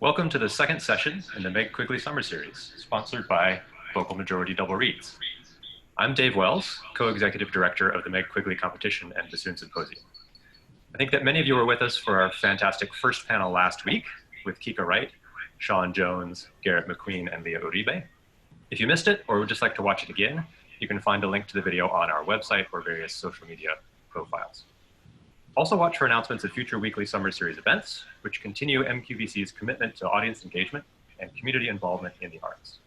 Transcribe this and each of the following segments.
Welcome to the second session in the Meg Quigley Summer Series, sponsored by Vocal Majority Double Reeds. I'm Dave Wells, co-executive director of the Meg Quigley Competition and Bassoon Symposium. I think that many of you were with us for our fantastic first panel last week with Kika Wright, Sean Jones, Garrett McQueen, and Leah Uribe. If you missed it or would just like to watch it again, you can find a link to the video on our website or various social media profiles. Also watch for announcements of future weekly Summer Series events, which continue MQVC's commitment to audience engagement and community involvement in the arts.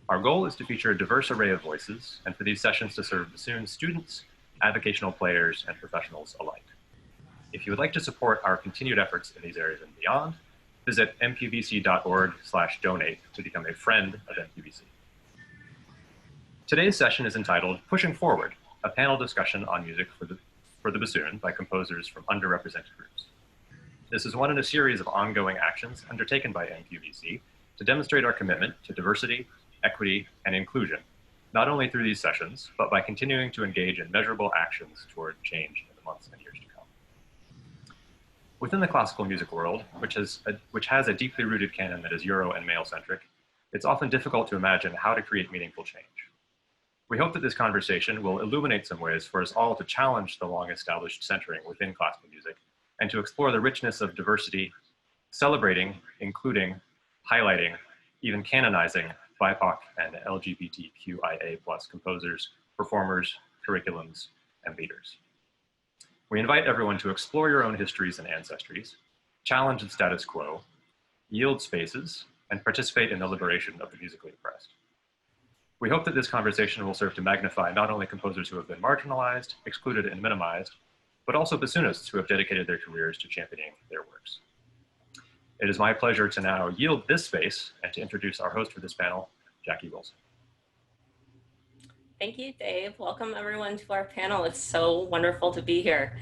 Our goal is to feature a diverse array of voices and for these sessions to serve bassoon students, avocational players, and professionals alike. If you would like to support our continued efforts in these areas and beyond, visit mpvc.org/donate to become a friend of MQVC. Today's session is entitled Pushing Forward, a panel discussion on music for the bassoon by composers from underrepresented groups. This is one in a series of ongoing actions undertaken by MQVC to demonstrate our commitment to diversity, equity, and inclusion, not only through these sessions, but by continuing to engage in measurable actions toward change in the months and years to come. Within the classical music world, which has a deeply rooted canon that is Euro and male-centric, it's often difficult to imagine how to create meaningful change. We hope that this conversation will illuminate some ways for us all to challenge the long-established centering within classical music and to explore the richness of diversity, celebrating, including, highlighting, even canonizing BIPOC and LGBTQIA+ composers, performers, curriculums, and leaders. We invite everyone to explore your own histories and ancestries, challenge the status quo, yield spaces, and participate in the liberation of the musically oppressed. We hope that this conversation will serve to magnify not only composers who have been marginalized, excluded, and minimized, but also bassoonists who have dedicated their careers to championing their works. It is my pleasure to now yield this space and to introduce our host for this panel, Jackie Wilson. Thank you, Dave. Welcome everyone to our panel. It's so wonderful to be here.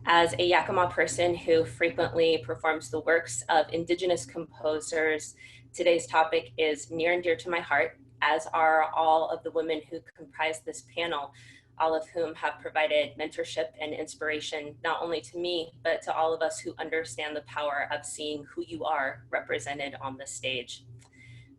As a Yakima person who frequently performs the works of Indigenous composers, today's topic is near and dear to my heart, as are all of the women who comprise this panel, all of whom have provided mentorship and inspiration, not only to me, but to all of us who understand the power of seeing who you are represented on the stage.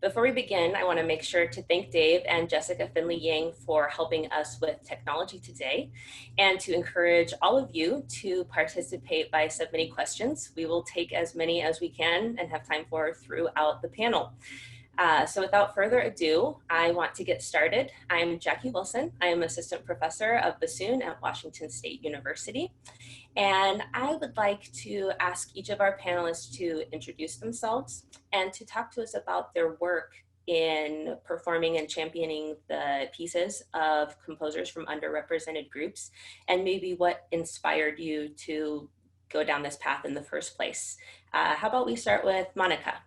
Before we begin, I want to make sure to thank Dave and Jessica Finley Yang for helping us with technology today, and to encourage all of you to participate by submitting questions. We will take as many as we can and have time for throughout the panel. So without further ado, I want to get started. I'm Jackie Wilson. I am assistant professor of bassoon at Washington State University. And I would like to ask each of our panelists to introduce themselves and to talk to us about their work in performing and championing the pieces of composers from underrepresented groups, and maybe what inspired you to go down this path in the first place. How about we start with Monica?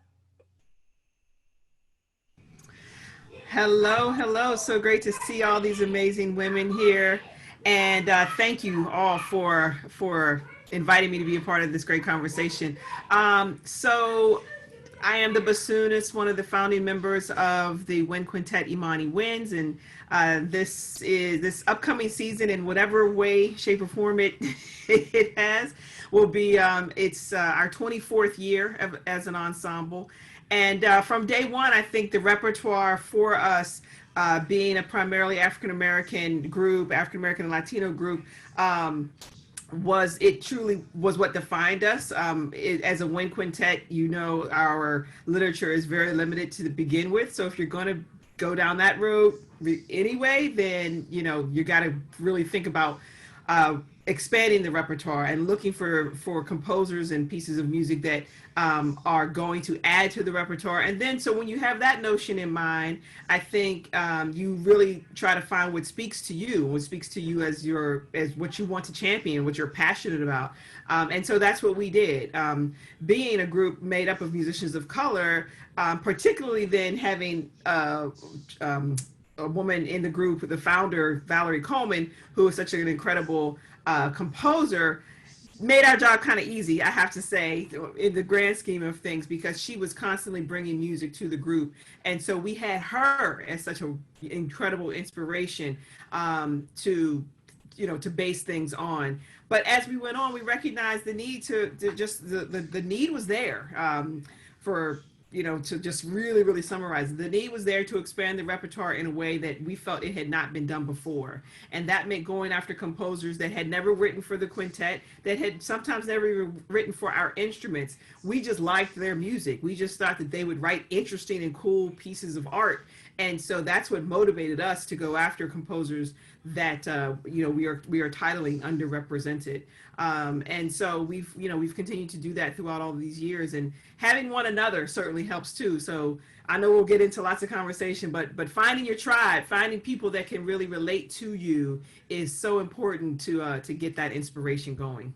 Hello, hello. So great to see all these amazing women here. And thank you all for inviting me to be a part of this great conversation. So I am the bassoonist, one of the founding members of the Wind Quintet Imani Winds. And this upcoming season, in whatever way, shape, or form it has, will be, it's our 24th year as an ensemble. And from day one, I think the repertoire for us, being a primarily African-American group, African-American and Latino group, truly was what defined us. As a wind quintet, you know, our literature is very limited to begin with. So if you're going to go down that road anyway, then, you know, you got to really think about expanding the repertoire and looking for composers and pieces of music that are going to add to the repertoire. And then, so when you have that notion in mind, I think you really try to find what speaks to you as what you want to champion, what you're passionate about. And so that's what we did. Being a group made up of musicians of color, particularly then having a woman in the group, the founder, Valerie Coleman, who is such an incredible composer, made our job kind of easy, I have to say, in the grand scheme of things, because she was constantly bringing music to the group. And so we had her as such an incredible inspiration to base things on. But as we went on, we recognized the need the need was there. for, you know, to just really, really summarize, the need was there to expand the repertoire in a way that we felt it had not been done before. And that meant going after composers that had never written for the quintet, that had sometimes never even written for our instruments. We just liked their music. We just thought that they would write interesting and cool pieces of art. And so that's what motivated us to go after composers that you know, we are titling underrepresented. And so we've continued to do that throughout all of these years, and having one another certainly helps too. So I know we'll get into lots of conversation, but finding your tribe, finding people that can really relate to you is so important to get that inspiration going.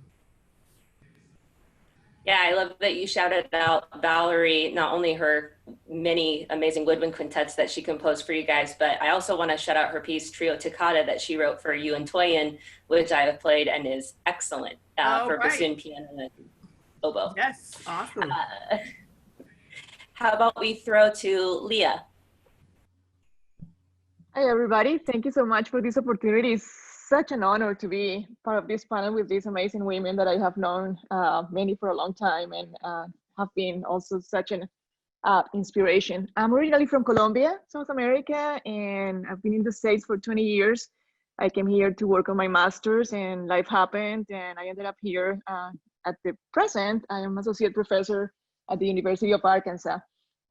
Yeah, I love that you shouted out Valerie, not only her many amazing woodwind quintets that she composed for you guys, but I also want to shout out her piece Trio Toccata that she wrote for you and Toyin, which I have played and is excellent for bassoon, piano, and oboe. Yes, awesome. How about we throw to Leah? Hi, everybody. Thank you so much for this opportunity. It's such an honor to be part of this panel with these amazing women that I have known many for a long time, and have been also such an inspiration. I'm originally from Colombia, South America, and I've been in the States for 20 years. I came here to work on my master's, and life happened, and I ended up here. At the present, I am associate professor at the University of Arkansas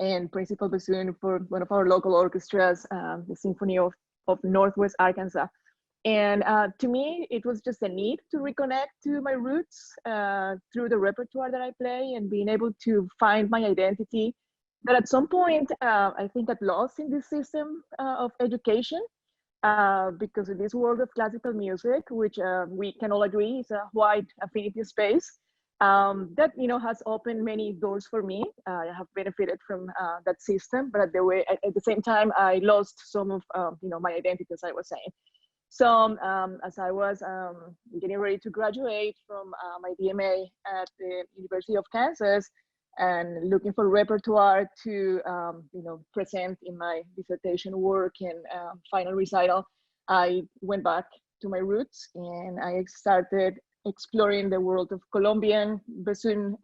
and principal bassoon for one of our local orchestras, the Symphony of Northwest Arkansas. And to me, it was just a need to reconnect to my roots through the repertoire that I play, and being able to find my identity that at some point I think got lost in this system of education, because in this world of classical music, which we can all agree is a wide affinity space, that, you know, has opened many doors for me. I have benefited from that system, but at the same time, I lost some of you know, my identity, as I was saying. So as I was getting ready to graduate from my DMA at the University of Kansas, and looking for repertoire to you know, present in my dissertation work and final recital, I went back to my roots, and I started exploring the world of Colombian bassoon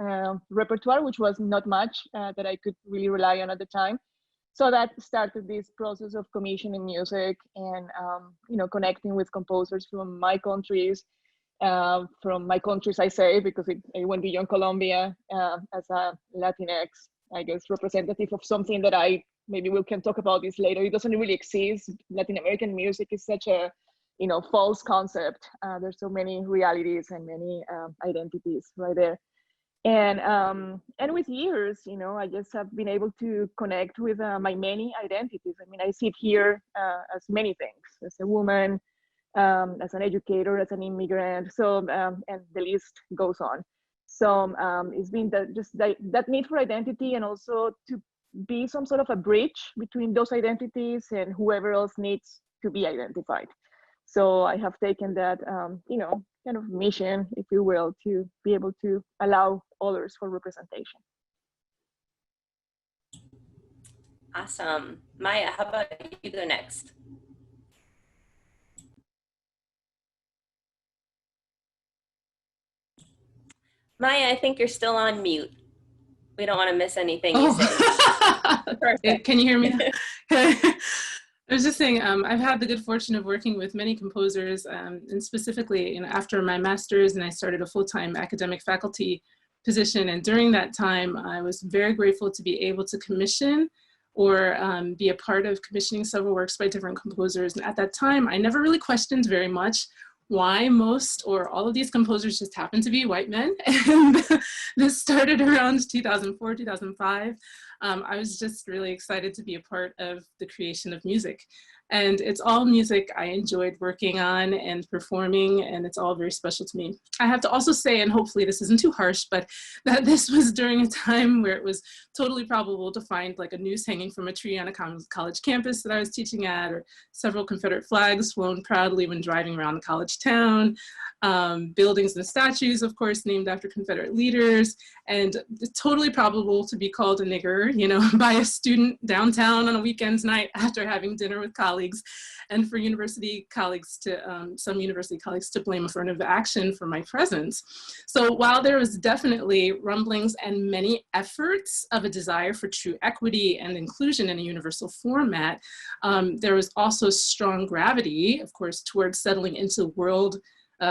repertoire, which was not much that I could really rely on at the time. So that started this process of commissioning music and you know, connecting with composers from my countries, I say, because it went beyond Colombia, as a Latinx, I guess, representative of something that maybe we can talk about this later. It doesn't really exist. Latin American music is such a, you know, false concept. There's so many realities and many identities right there. And with years, you know, I just have been able to connect with my many identities. I mean, I sit here as many things, as a woman, as an educator, as an immigrant, so and the list goes on. So it's been that need for identity, and also to be some sort of a bridge between those identities and whoever else needs to be identified. So I have taken that, you know, kind of mission, if you will, to be able to allow others for representation. Awesome. Maya, how about you go next? Maya, I think you're still on mute. We don't want to miss anything you say. Can you hear me? I was just saying, I've had the good fortune of working with many composers, and specifically, you know, after my master's, and I started a full-time academic faculty position. And during that time, I was very grateful to be able to commission or be a part of commissioning several works by different composers. And at that time, I never really questioned very much why most or all of these composers just happened to be white men. And this started around 2004, 2005. I was just really excited to be a part of the creation of music. And it's all music I enjoyed working on and performing, and it's all very special to me. I have to also say, and hopefully this isn't too harsh, but that this was during a time where it was totally probable to find like a noose hanging from a tree on a college campus that I was teaching at, or several Confederate flags flown proudly when driving around the college town, buildings and statues, of course, named after Confederate leaders, and it's totally probable to be called a nigger, you know, by a student downtown on a weekend's night after having dinner with colleagues. colleagues, and for university colleagues to, some university colleagues to blame affirmative action for my presence. So while there was definitely rumblings and many efforts of a desire for true equity and inclusion in a universal format, there was also strong gravity, of course, towards settling into world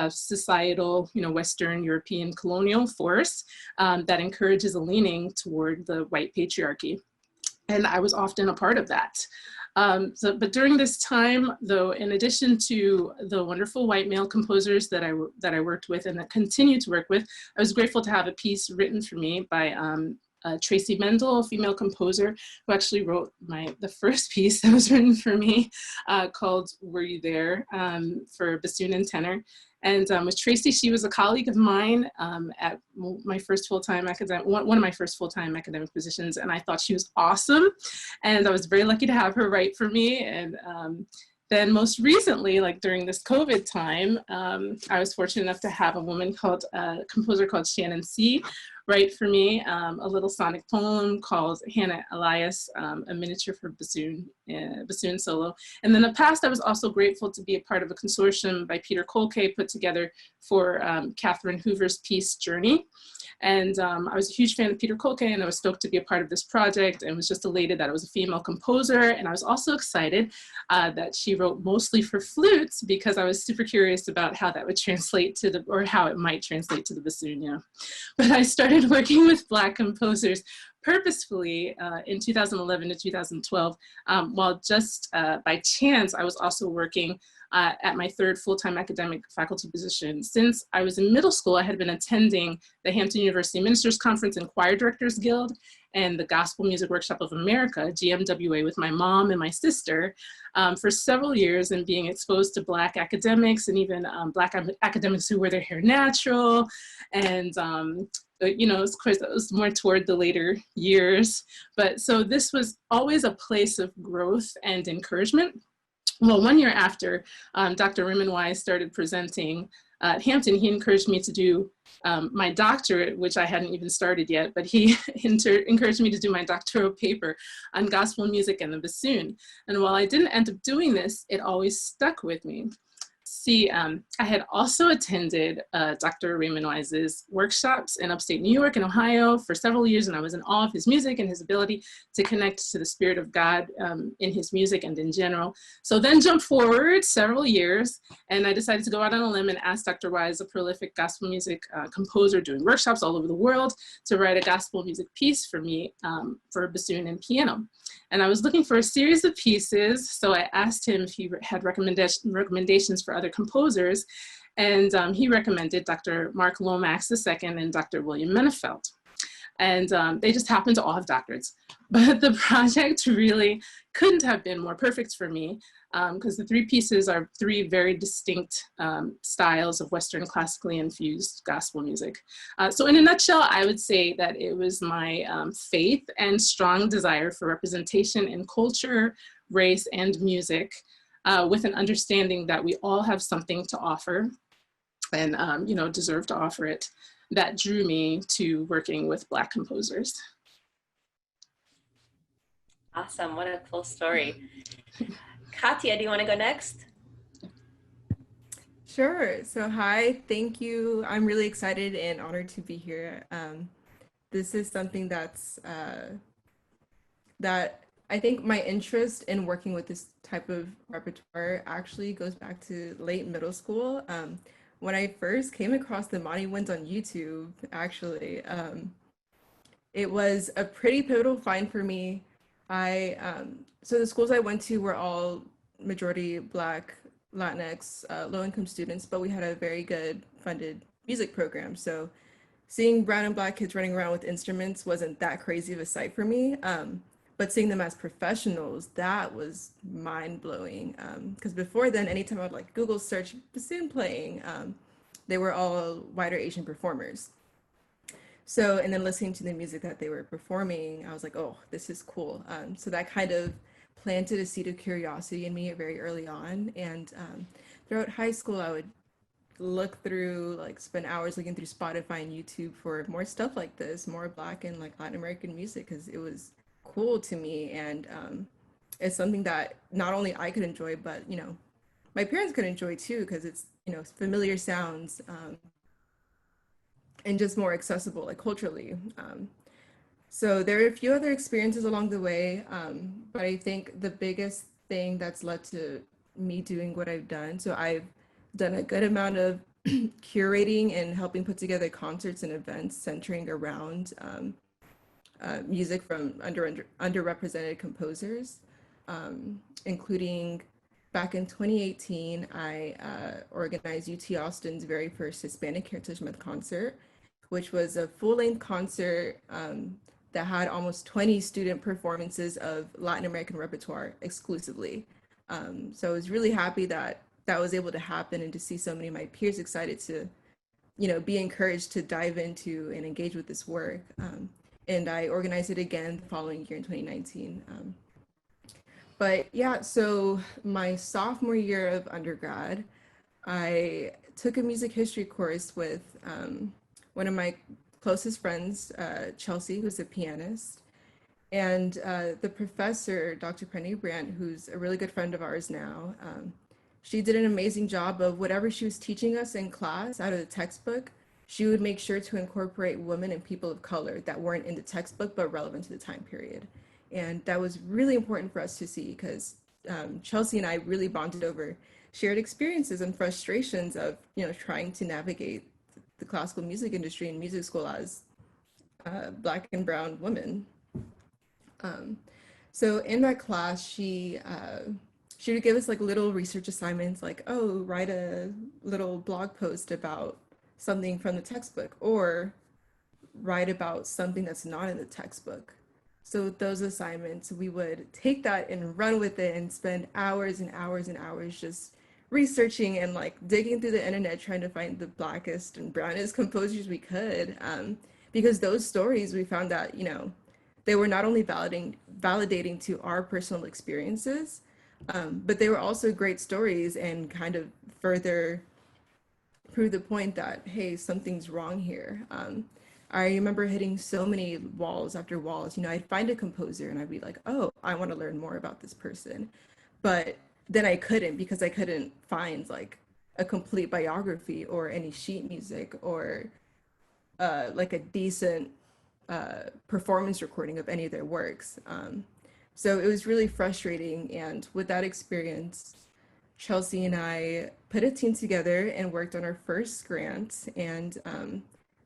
societal, Western European colonial force that encourages a leaning toward the white patriarchy. And I was often a part of that. But during this time, though, in addition to the wonderful white male composers that I worked with and that continue to work with, I was grateful to have a piece written for me by Tracy Mendel, a female composer, who actually wrote the first piece that was written for me called "Were You There?" For bassoon and tenor. And with Tracy, she was a colleague of mine at my first full-time academic, one of my first full-time academic positions, and I thought she was awesome. And I was very lucky to have her write for me. And then most recently, like during this COVID time, I was fortunate enough to have a composer called Shannon C. write for me a little sonic poem called Hannah Elias, a miniature for bassoon solo. And in the past, I was also grateful to be a part of a consortium by Peter Kolke put together for Catherine Hoover's piece, Journey. And I was a huge fan of Peter Kolke, and I was stoked to be a part of this project and was just elated that it was a female composer. And I was also excited that she wrote mostly for flutes, because I was super curious about how that would translate to or how it might translate to the bassoon, But I started working with Black composers purposefully in 2011 to 2012, while just by chance, I was also working at my third full-time academic faculty position. Since I was in middle school, I had been attending the Hampton University Ministers Conference and Choir Directors Guild and the Gospel Music Workshop of America, GMWA, with my mom and my sister for several years, and being exposed to Black academics and even Black academics who wear their hair natural. And of course, that was more toward the later years. But so this was always a place of growth and encouragement. Well, 1 year after Dr. Raymond Wise started presenting at Hampton, he encouraged me to do my doctorate, which I hadn't even started yet, but he encouraged me to do my doctoral paper on gospel music and the bassoon. And while I didn't end up doing this, it always stuck with me. See, I had also attended Dr. Raymond Wise's workshops in upstate New York and Ohio for several years, and I was in awe of his music and his ability to connect to the Spirit of God in his music and in general. So then jump forward several years, and I decided to go out on a limb and ask Dr. Wise, a prolific gospel music composer doing workshops all over the world, to write a gospel music piece for me for bassoon and piano. And I was looking for a series of pieces, so I asked him if he had recommendations for other composers, and he recommended Dr. Mark Lomax II and Dr. William Menefeld. And they just happened to all have doctorates. But the project really couldn't have been more perfect for me, because the three pieces are three very distinct styles of Western classically infused gospel music. So in a nutshell, I would say that it was my faith and strong desire for representation in culture, race, and music, with an understanding that we all have something to offer and deserve to offer it, that drew me to working with Black composers. Awesome, what a cool story. Katya, do you want to go next? Sure. So hi, thank you. I'm really excited and honored to be here. This is something that's that I think my interest in working with this type of repertoire actually goes back to late middle school. When I first came across the Monty Winds on YouTube, actually, it was a pretty pivotal find for me. So the schools I went to were all majority Black, Latinx, low-income students, but we had a very good funded music program. So seeing brown and Black kids running around with instruments wasn't that crazy of a sight for me. But seeing them as professionals, that was mind-blowing. Because before then, anytime I would Google search bassoon playing, they were all white or Asian performers. So, and then listening to the music that they were performing, I was like, oh, this is cool. So that kind of planted a seed of curiosity in me very early on. And throughout high school, I would look through, spend hours looking through Spotify and YouTube for more stuff like this, more Black and Latin American music, because it was cool to me. And is something that not only I could enjoy, but, you know, my parents could enjoy too, because it's, you know, familiar sounds, and just more accessible, like culturally. So there are a few other experiences along the way, but I think the biggest thing that's led to me doing what I've done, so I've done a good amount of curating and helping put together concerts and events centering around music from underrepresented composers, including back in 2018, I organized UT Austin's very first Hispanic Heritage Month concert, which was a full-length concert that had almost 20 student performances of Latin American repertoire exclusively. So I was really happy that that was able to happen, and to see so many of my peers excited to, you know, be encouraged to dive into and engage with this work. And I organized it again the following year in 2019. But yeah, so my sophomore year of undergrad, I took a music history course with one of my closest friends, Chelsea, who's a pianist. And the professor, Dr. Penny Brandt, who's a really good friend of ours now, she did an amazing job of whatever she was teaching us in class out of the textbook. She would make sure to incorporate women and people of color that weren't in the textbook, but relevant to the time period. And that was really important for us to see, because Chelsea and I really bonded over shared experiences and frustrations of, you know, trying to navigate the classical music industry and music school as Black and brown women. So in that class, she would give us like little research assignments, like, oh, write a little blog post about something from the textbook, or write about something that's not in the textbook. So those assignments, we would take that and run with it and spend hours and hours and hours just researching and like digging through the internet, trying to find the blackest and brownest composers we could. Because those stories, we found that, you know, they were not only validating to our personal experiences, but they were also great stories and kind of further prove the point that, hey, something's wrong here. I remember hitting so many walls after walls. You know, I'd find a composer and I'd be like, oh, I want to learn more about this person. But then I couldn't, because I couldn't find like a complete biography or any sheet music or like a decent performance recording of any of their works. So it was really frustrating. And with that experience, Chelsea and I put a team together and worked on our first grant, and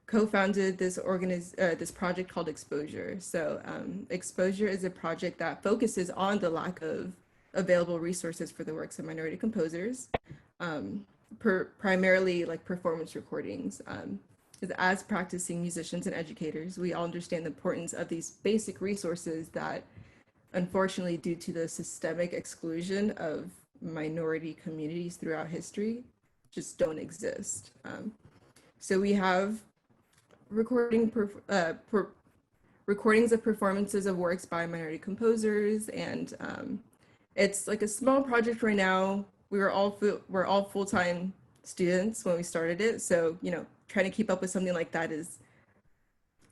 co-founded this project called Exposure. So Exposure is a project that focuses on the lack of available resources for the works of minority composers, primarily like performance recordings. As practicing musicians and educators, we all understand the importance of these basic resources that, unfortunately, due to the systemic exclusion of minority communities throughout history, just don't exist. So we have recordings of performances of works by minority composers, and it's like a small project right now. We're all full-time students when we started it, so, you know, trying to keep up with something like that is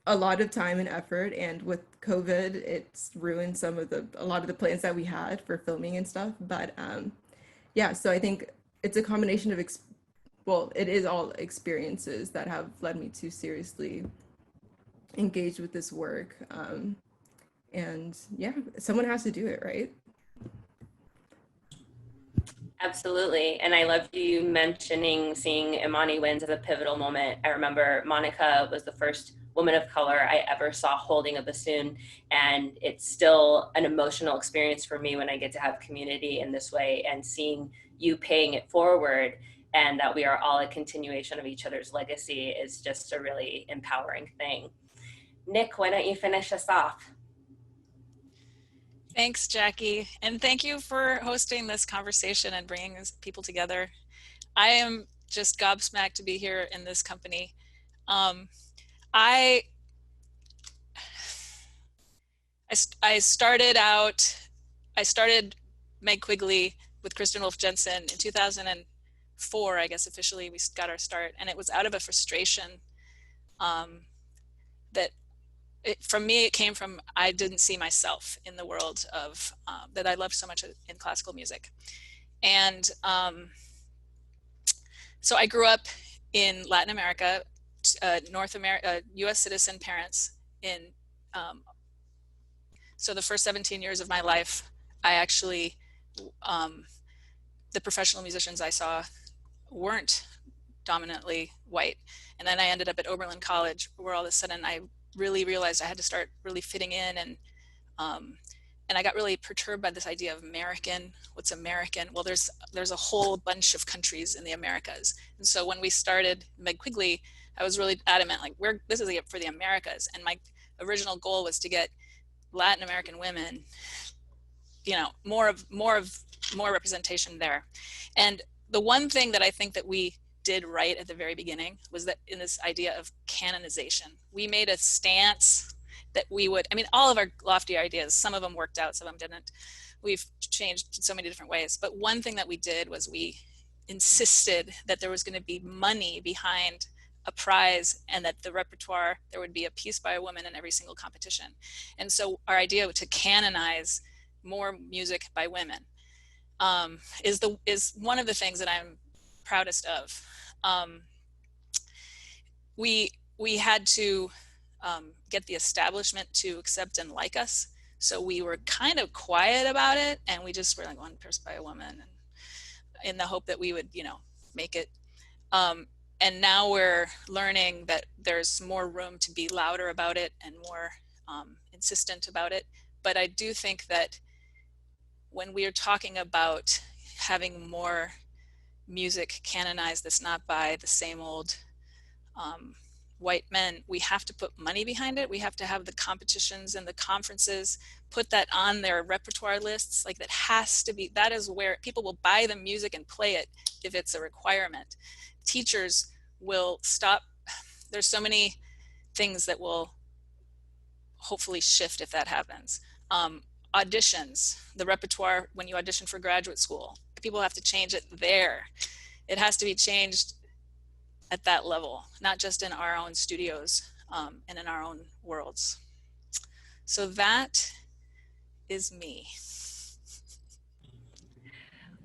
a lot of time and effort, and with COVID, it's ruined a lot of the plans that we had for filming and stuff. But yeah, so I think it's a combination of it is all experiences that have led me to seriously engage with this work. And yeah, someone has to do it, right? Absolutely. And I loved you mentioning seeing Imani Winds as a pivotal moment. I remember Monica was the first woman of color I ever saw holding a bassoon, and it's still an emotional experience for me when I get to have community in this way, and seeing you paying it forward and that we are all a continuation of each other's legacy is just a really empowering thing. Nick, why don't you finish us off? Thanks, Jackie. And thank you for hosting this conversation and bringing people together. I am just gobsmacked to be here in this company. I started Meg Quigley with Kristen Wolf Jensen in 2004, I guess officially we got our start. And it was out of a frustration that from me, it came from, I didn't see myself in the world of, that I loved so much in classical music. And so I grew up in Latin America, North America, US citizen parents in, so the first 17 years of my life, I actually, the professional musicians I saw weren't dominantly white. And then I ended up at Oberlin College, where all of a sudden I really realized I had to start really fitting in, and I got really perturbed by this idea of American. What's American? Well, there's a whole bunch of countries in the Americas. And so when we started Meg Quigley, I was really adamant, like, this is for the Americas. And my original goal was to get Latin American women, you know, more representation there. And the one thing that I think that we did right at the very beginning was that in this idea of canonization, we made a stance that we would, I mean, all of our lofty ideas, some of them worked out, some of them didn't. We've changed in so many different ways. But one thing that we did was we insisted that there was going to be money behind a prize, and that the repertoire, there would be a piece by a woman in every single competition. And so our idea to canonize more music by women is one of the things that I'm proudest of. We had to get the establishment to accept and like us. So we were kind of quiet about it, and we just were like, one person by a woman, and in the hope that we would, you know, make it. And now we're learning that there's more room to be louder about it and more insistent about it. But I do think that when we are talking about having more music canonized that's not by the same old white men, we have to put money behind it. We have to have the competitions and the conferences put that on their repertoire lists. Like, that has to be, that is where people will buy the music and play it if it's a requirement. Teachers will stop. There's so many things that will hopefully shift if that happens. Auditions, the repertoire when you audition for graduate school, people have to change it there. It has to be changed at that level, not just in our own studios and in our own worlds. So that is me.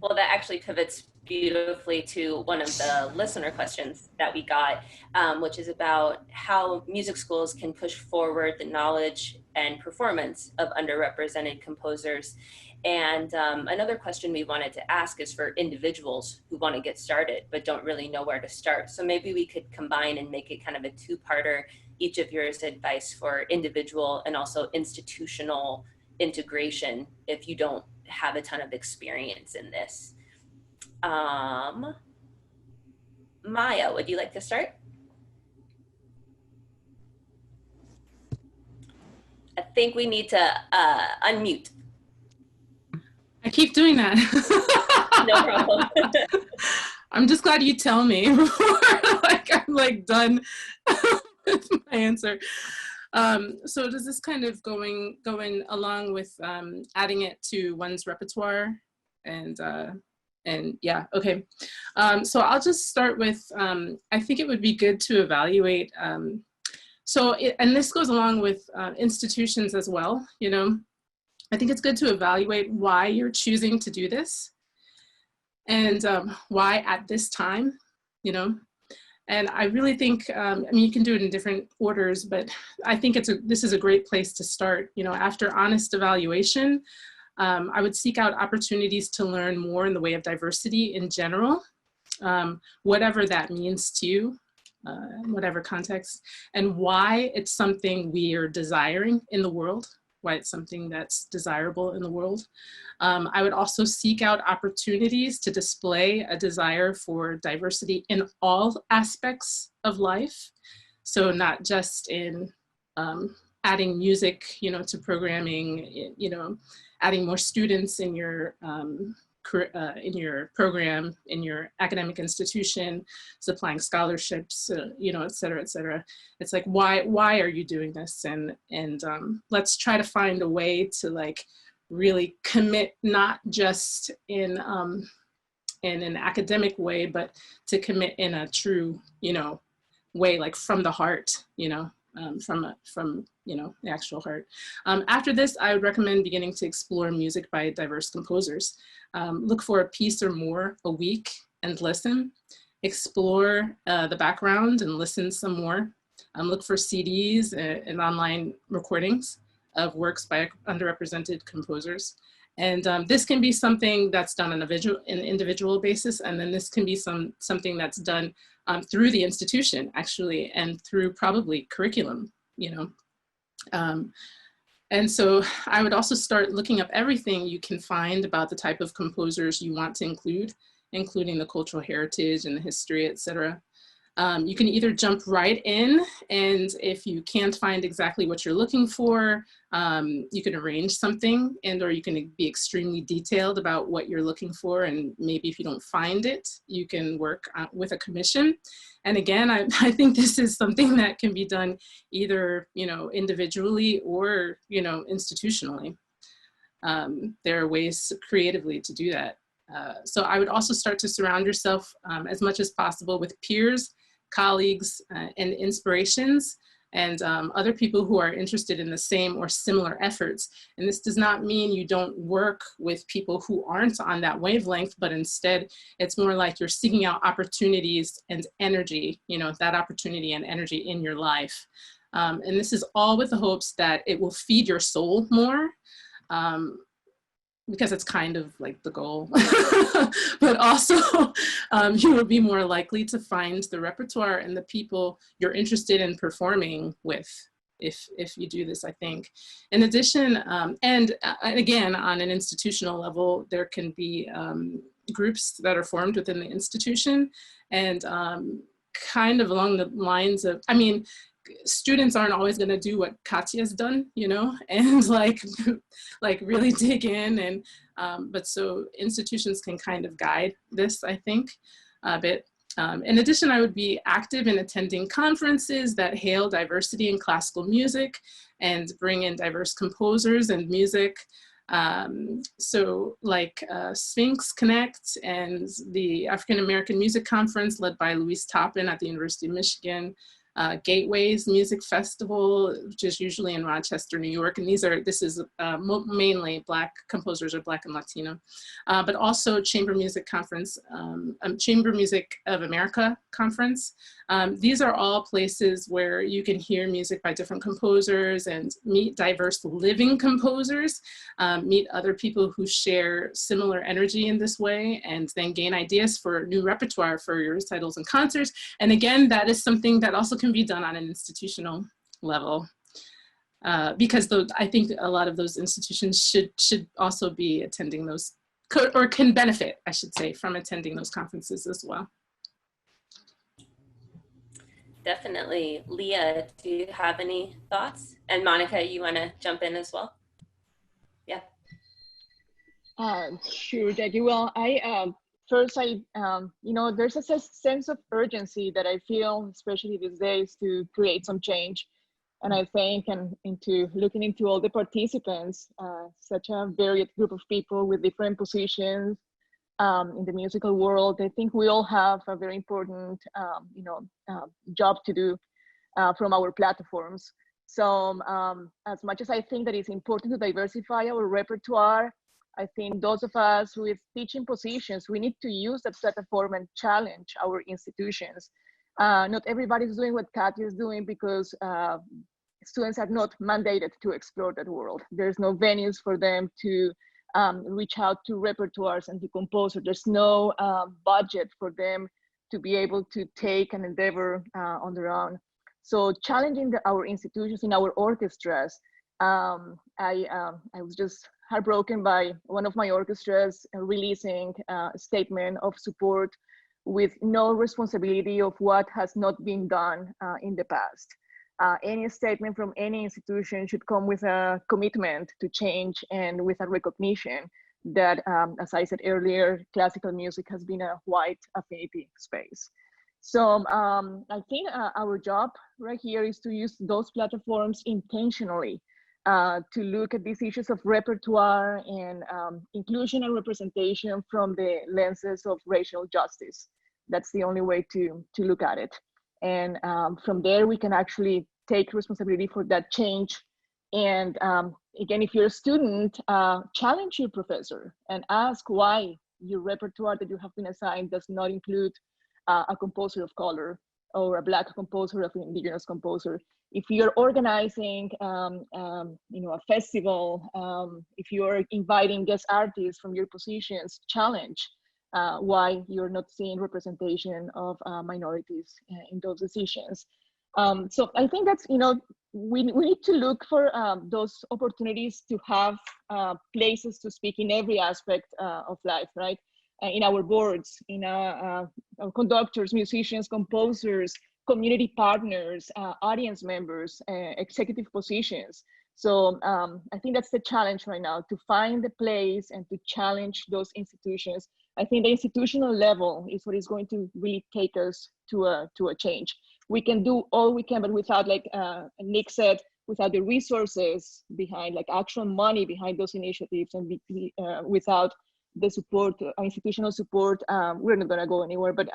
Well, that actually pivots beautifully to one of the listener questions that we got, which is about how music schools can push forward the knowledge and performance of underrepresented composers. And another question we wanted to ask is for individuals who want to get started but don't really know where to start. So maybe we could combine and make it kind of a two-parter, each of yours advice for individual and also institutional integration if you don't have a ton of experience in this. Maya, would you like to start? I think we need to unmute. I keep doing that. No problem. I'm just glad you tell me before I'm like done with my answer. So does this kind of going along with adding it to one's repertoire? And yeah, okay. So I'll just start with, I think it would be good to evaluate. And this goes along with institutions as well, you know. I think it's good to evaluate why you're choosing to do this and why at this time, you know. And I really think, I mean, you can do it in different orders, but I think this is a great place to start. You know, after honest evaluation, I would seek out opportunities to learn more in the way of diversity in general, whatever that means to you, whatever context, and why it's something we are desiring in the world, why it's something that's desirable in the world. I would also seek out opportunities to display a desire for diversity in all aspects of life. So not just in adding music, you know, to programming, you know, adding more students in your program, in your academic institution, supplying scholarships, you know, et cetera, et cetera. It's like, why are you doing this? And let's try to find a way to like really commit, not just in an academic way, but to commit in a true, you know, way, like from the heart, you know. from the actual heart. After this, I would recommend beginning to explore music by diverse composers. Look for a piece or more a week and listen. Explore the background and listen some more. Look for CDs and online recordings of works by underrepresented composers. And this can be something that's done on an individual basis, and then this can be something that's done through the institution, actually, and through probably curriculum, And so I would also start looking up everything you can find about the type of composers you want to include, including the cultural heritage and the history, etc. You can either jump right in, and if you can't find exactly what you're looking for, you can arrange something, or you can be extremely detailed about what you're looking for, and maybe if you don't find it, you can work with a commission. And again, I think this is something that can be done either individually or institutionally. There are ways creatively to do that. So I would also start to surround yourself as much as possible with peers, colleagues, and inspirations, and other people who are interested in the same or similar efforts. And this does not mean you don't work with people who aren't on that wavelength, but instead it's more like you're seeking out opportunities and energy, that opportunity and energy in your life. And this is all with the hopes that it will feed your soul more, because it's kind of like the goal, but also you will be more likely to find the repertoire and the people you're interested in performing with if you do this, I think. In addition, and again, on an institutional level, there can be groups that are formed within the institution, and kind of along the lines of, students aren't always going to do what Katya's done, and like really dig in, and but so institutions can kind of guide this, I think, a bit. In addition, I would be active in attending conferences that hail diversity in classical music and bring in diverse composers and music. So like Sphinx Connect and the African American Music Conference led by Louise Toppin at the University of Michigan, Gateways Music Festival, which is usually in Rochester, New York. And this is mainly Black composers or Black and Latino, but also Chamber Music Conference, Chamber Music of America Conference. These are all places where you can hear music by different composers and meet diverse living composers, meet other people who share similar energy in this way, and then gain ideas for new repertoire for your recitals and concerts. And again, that is something that also can be done on an institutional level, because I think a lot of those institutions should also be attending those, or can benefit, I should say, from attending those conferences as well. Definitely. Leah, do you have any thoughts? And Monica, you want to jump in as well? Yeah. Sure, Jackie. Well, first, there's a sense of urgency that I feel, especially these days, to create some change. And I think, and into looking into all the participants, such a varied group of people with different positions in the musical world, I think we all have a very important, job to do from our platforms. So as much as I think that it's important to diversify our repertoire, I think those of us with teaching positions, we need to use that platform and challenge our institutions. Not everybody's doing what Katya is doing because students are not mandated to explore that world. There's no venues for them to reach out to repertoires and to composers. There's no budget for them to be able to take an endeavor on their own. So challenging our institutions in our orchestras, I was just heartbroken by one of my orchestras releasing a statement of support with no responsibility of what has not been done in the past. Any statement from any institution should come with a commitment to change and with a recognition that, as I said earlier, classical music has been a white affinity space. So I think our job right here is to use those platforms intentionally to look at these issues of repertoire and inclusion and representation from the lenses of racial justice. That's the only way to look at it. And from there, we can actually take responsibility for that change. And again, if you're a student, challenge your professor and ask why your repertoire that you have been assigned does not include a composer of color or a Black composer of an Indigenous composer. If you're organizing a festival, if you're inviting guest artists from your positions, challenge why you're not seeing representation of minorities in those decisions. So I think that's, we need to look for those opportunities to have places to speak in every aspect of life, right? In our boards, in our conductors, musicians, composers, community partners, audience members, executive positions. So I think that's the challenge right now, to find the place and to challenge those institutions. I think the institutional level is what is going to really take us to a change. We can do all we can, but without, like Nick said, without the resources behind, like actual money behind those initiatives, and without the support, institutional support, we're not gonna go anywhere. But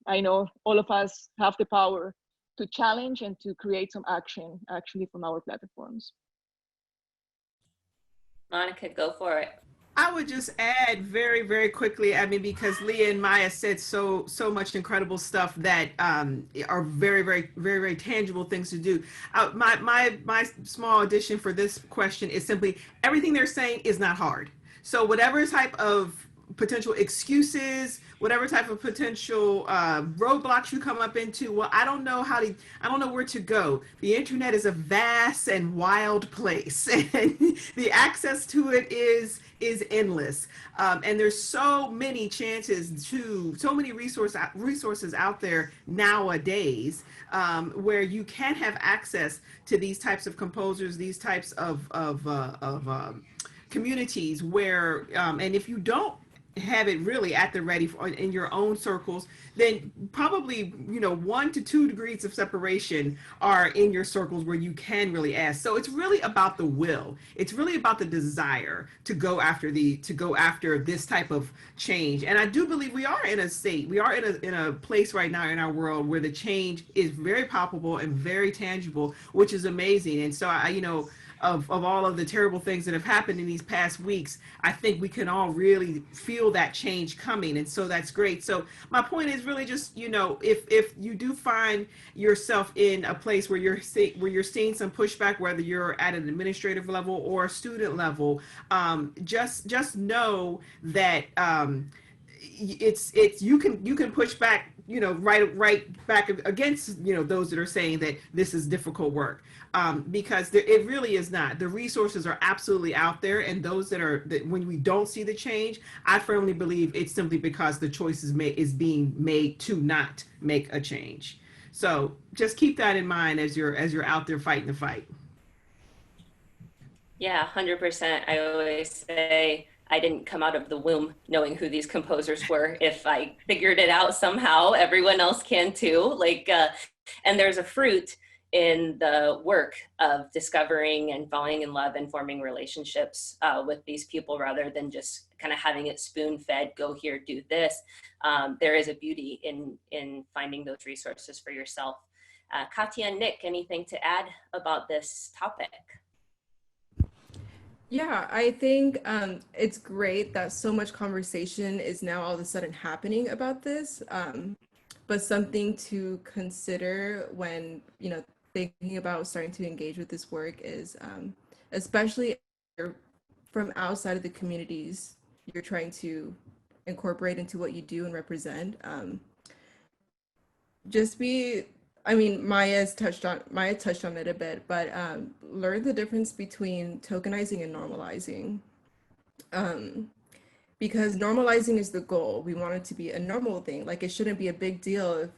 I know all of us have the power to challenge and to create some action actually from our platforms. Monica, go for it. I would just add very, very quickly, I mean, because Leah and Maya said so much incredible stuff that are very, very, very, very tangible things to do. My small addition for this question is simply, everything they're saying is not hard. So whatever type of potential excuses, whatever type of potential roadblocks you come up into, well, I don't know where to go. The internet is a vast and wild place, and the access to it is endless. And there's so many so many resources out there nowadays, where you can have access to these types of composers, these types of communities where, and if you don't have it really at the ready in your own circles, then probably 1 to 2 degrees of separation are in your circles where you can really ask. So it's really about the will. It's really about the desire to go after this type of change. And I do believe we are in a place right now in our world where the change is very palpable and very tangible, which is amazing. And so of all of the terrible things that have happened in these past weeks, I think we can all really feel that change coming. And so that's great. So my point is really just, if you do find yourself in a place where you're seeing some pushback, whether you're at an administrative level or a student level, just know that you can push back, right back against, those that are saying that this is difficult work, because it really is not. The resources are absolutely out there, and those that when we don't see the change, I firmly believe it's simply because the choice is being made to not make a change. So just keep that in mind as you're out there fighting the fight. Yeah, 100%. I always say, I didn't come out of the womb knowing who these composers were. If I figured it out somehow, everyone else can too. And there's a fruit in the work of discovering and falling in love and forming relationships with these people, rather than just kind of having it spoon-fed, go here, do this. There is a beauty in finding those resources for yourself. Katya and Nick, anything to add about this topic? Yeah, I think it's great that so much conversation is now all of a sudden happening about this, but something to consider when, thinking about starting to engage with this work is, especially from outside of the communities you're trying to incorporate into what you do and represent, Maya touched on it a bit, but learn the difference between tokenizing and normalizing. Because normalizing is the goal. We want it to be a normal thing. Like, it shouldn't be a big deal if,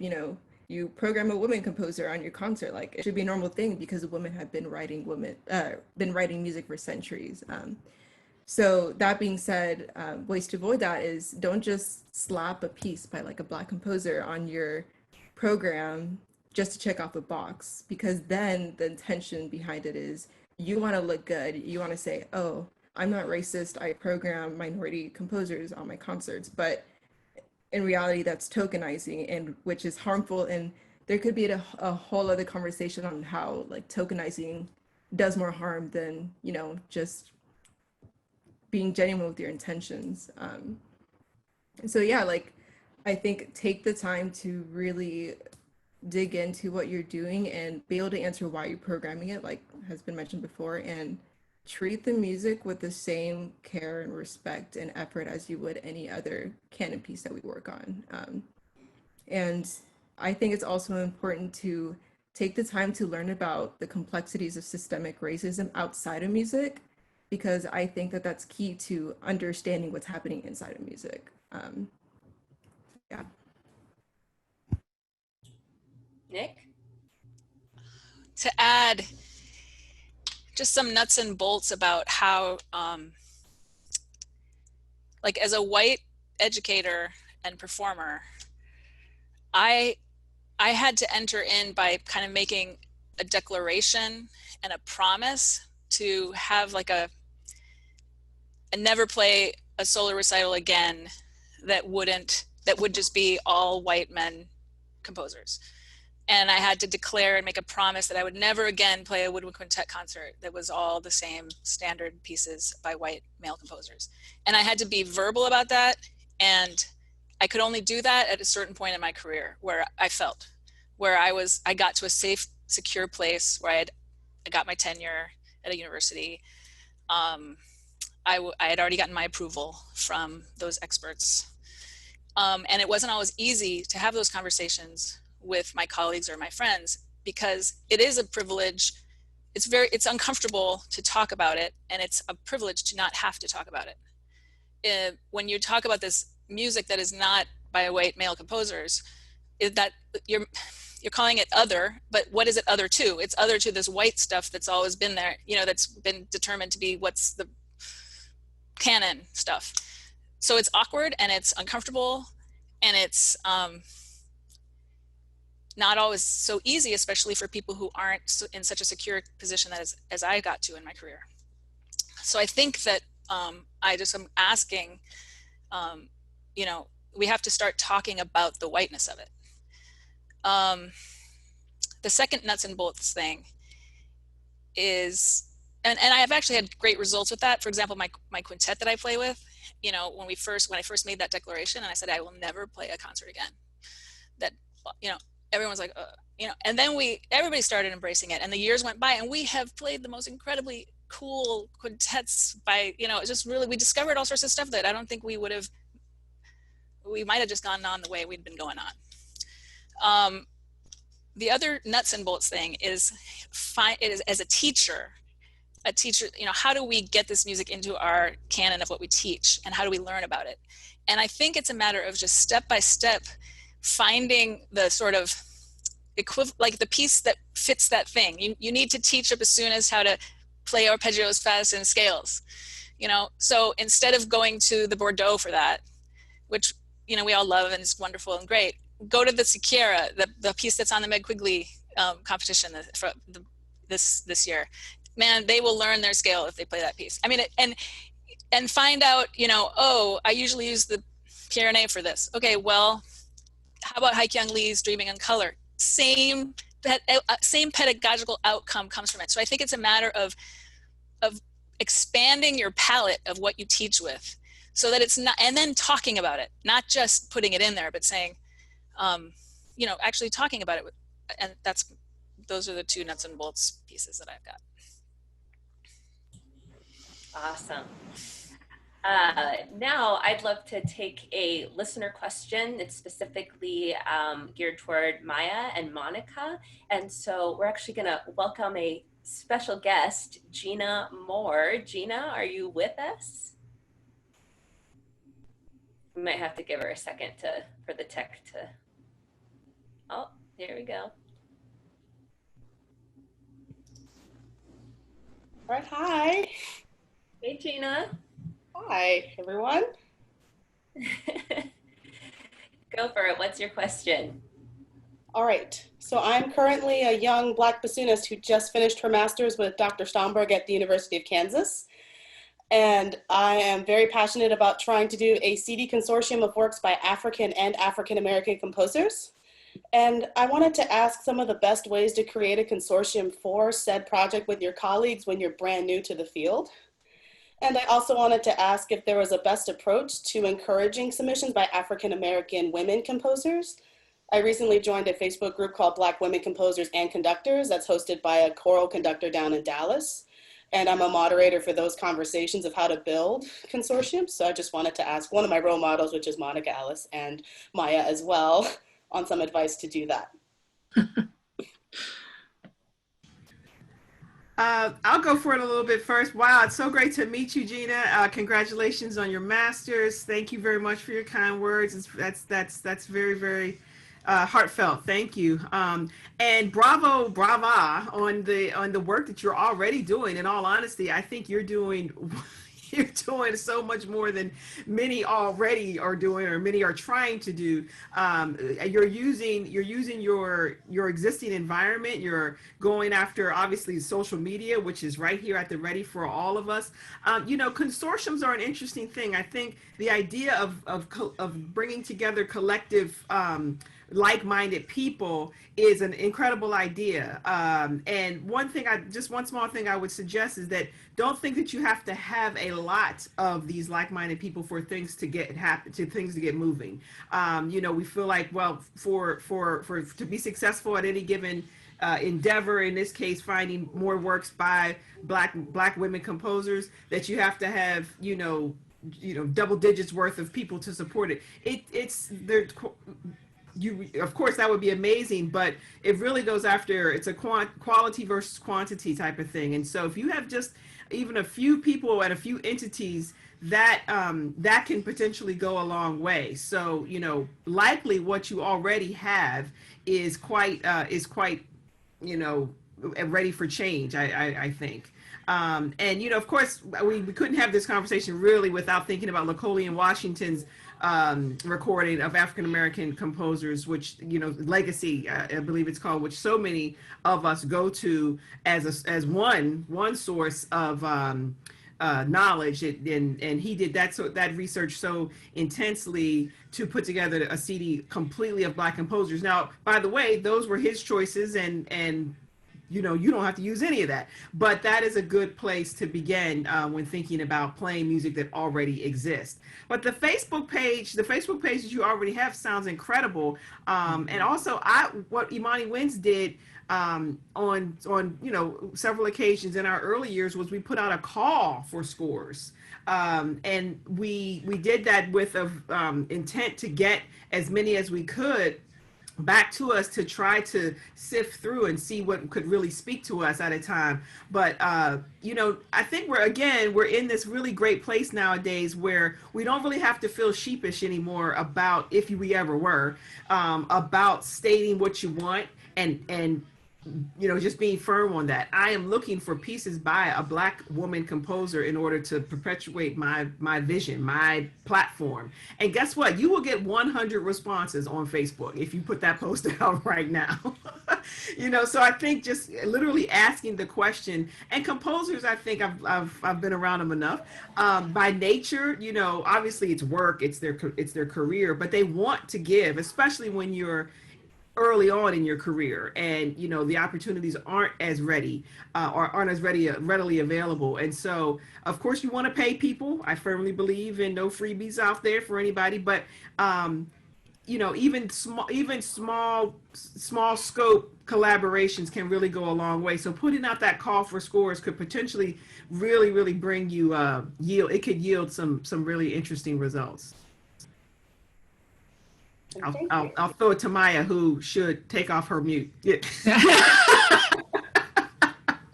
you program a woman composer on your concert. Like, it should be a normal thing because women have been writing music for centuries. So that being said, ways to avoid that is, don't just slap a piece by like a Black composer on your program just to check off a box, because then the intention behind it is you want to look good. You want to say, oh, I'm not racist, I program minority composers on my concerts. But in reality, that's tokenizing, and which is harmful in there could be a whole other conversation on how like tokenizing does more harm than, you know, just being genuine with your intentions. So yeah, like I think take the time to really dig into what you're doing and be able to answer why you're programming it, like has been mentioned before, and treat the music with the same care and respect and effort as you would any other canon piece that we work on. And I think it's also important to take the time to learn about the complexities of systemic racism outside of music, because I think that that's key to understanding what's happening inside of music. Yeah. Nick? To add just some nuts and bolts about how, like as a white educator and performer, I had to enter in by kind of making a declaration and a promise to have like a never play a solo recital again that would just be all white men composers. And I had to declare and make a promise that I would never again play a woodwind quintet concert that was all the same standard pieces by white male composers. And I had to be verbal about that. And I could only do that at a certain point in my career where I felt, where I got to a safe, secure place where I got my tenure at a university. I had already gotten my approval from those experts. And it wasn't always easy to have those conversations with my colleagues or my friends, because it is a privilege. It's uncomfortable to talk about it, and it's a privilege to not have to talk about it. When you talk about this music that is not by white male composers, that you're calling it other, but what is it other to? It's other to this white stuff that's always been there, you know, that's been determined to be what's the canon stuff. So it's awkward and it's uncomfortable, and it's not always so easy, especially for people who aren't in such a secure position as I got to in my career. So I think that I just am asking, you know, we have to start talking about the whiteness of it. The second nuts and bolts thing is, and I have actually had great results with that. For example, my quintet that I play with, you know, when I first made that declaration and I said, I will never play a concert again, that, you know, everyone's like, you know, and then everybody started embracing it, and the years went by, and we have played the most incredibly cool quintets by, you know, just really, we discovered all sorts of stuff that I don't think we might have just gone on the way we'd been going on. The other nuts and bolts thing is, as a teacher, you know, how do we get this music into our canon of what we teach, and how do we learn about it? And I think it's a matter of just step by step finding the sort of like the piece that fits that thing. You need to teach a bassoonist how to play arpeggios fast and scales, you know. So instead of going to the Bordeaux for that, which, you know, we all love and is wonderful and great, go to the Siqueira, the piece that's on the Meg Quigley competition this year. Man, they will learn their scale if they play that piece. I mean, and find out, you know, oh, I usually use the Pyrenees for this. Okay, well, how about Haikyung Lee's Dreaming in Color? Same pedagogical outcome comes from it. So I think it's a matter of expanding your palette of what you teach with, so that it's not, and then talking about it, not just putting it in there, but saying, you know, actually talking about it. And those are the two nuts and bolts pieces that I've got. Awesome. Now I'd love to take a listener question. It's specifically geared toward Maya and Monica. And so we're actually gonna welcome a special guest, Gina Moore. Gina, are you with us? We might have to give her a second for the tech to, oh, here we go. All right, hi. Hey, Gina. Hi, everyone. Go for it. What's your question? All right, so I'm currently a young Black bassoonist who just finished her master's with Dr. Stomberg at the University of Kansas. And I am very passionate about trying to do a CD consortium of works by African and African-American composers. And I wanted to ask some of the best ways to create a consortium for said project with your colleagues when you're brand new to the field. And I also wanted to ask if there was a best approach to encouraging submissions by African American women composers. I recently joined a Facebook group called Black Women Composers and Conductors that's hosted by a choral conductor down in Dallas. And I'm a moderator for those conversations of how to build consortiums. So I just wanted to ask one of my role models, which is Monica Alice, and Maya as well, on some advice to do that. I'll go for it a little bit first. Wow, it's so great to meet you, Gina. Congratulations on your master's. Thank you very much for your kind words. That's very, very heartfelt. Thank you. And bravo, brava on the work that you're already doing. In all honesty, I think you're doing so much more than many already are doing, or many are trying to do. You're using your existing environment. You're going after, obviously, social media, which is right here at the ready for all of us. Consortiums are an interesting thing. I think the idea of bringing together collective like-minded people is an incredible idea. And one small thing I would suggest is that don't think that you have to have a lot of these like-minded people for things to get moving. We feel like, well, for to be successful at any given endeavor, in this case, finding more works by black women composers, that you have to have, double digits worth of people to support it. Of course, that would be amazing, but it really goes after, it's a quality versus quantity type of thing. And so if you have just even a few people and a few entities, that can potentially go a long way. So, likely what you already have is quite ready for change, I think. And, of course, we couldn't have this conversation really without thinking about Lacolean Washington's recording of African-American composers, which, Legacy, I believe it's called, which so many of us go to as one source of knowledge. And he did that research so intensely to put together a CD completely of Black composers. Now, by the way, those were his choices, and you don't have to use any of that, but that is a good place to begin when thinking about playing music that already exists. But the Facebook page that you already have sounds incredible. And also what Imani Wins did on several occasions in our early years was we put out a call for scores. And we did that with intent to get as many as we could back to us to try to sift through and see what could really speak to us at a time. But, I think we're in this really great place nowadays where we don't really have to feel sheepish anymore about, if we ever were, about stating what you want and just being firm on that. I am looking for pieces by a Black woman composer in order to perpetuate my vision, my platform. And guess what? You will get 100 responses on Facebook if you put that post out right now. So I think just literally asking the question, and composers, I think I've been around them enough. By nature, obviously it's work, it's their career, but they want to give, especially when you're early on in your career, and the opportunities aren't as ready or aren't as readily available. And so, of course, you want to pay people. I firmly believe in no freebies out there for anybody, but even small scope collaborations can really go a long way. So putting out that call for scores could potentially really bring you yield some really interesting results. I'll throw it to Maya, who should take off her mute. Yeah.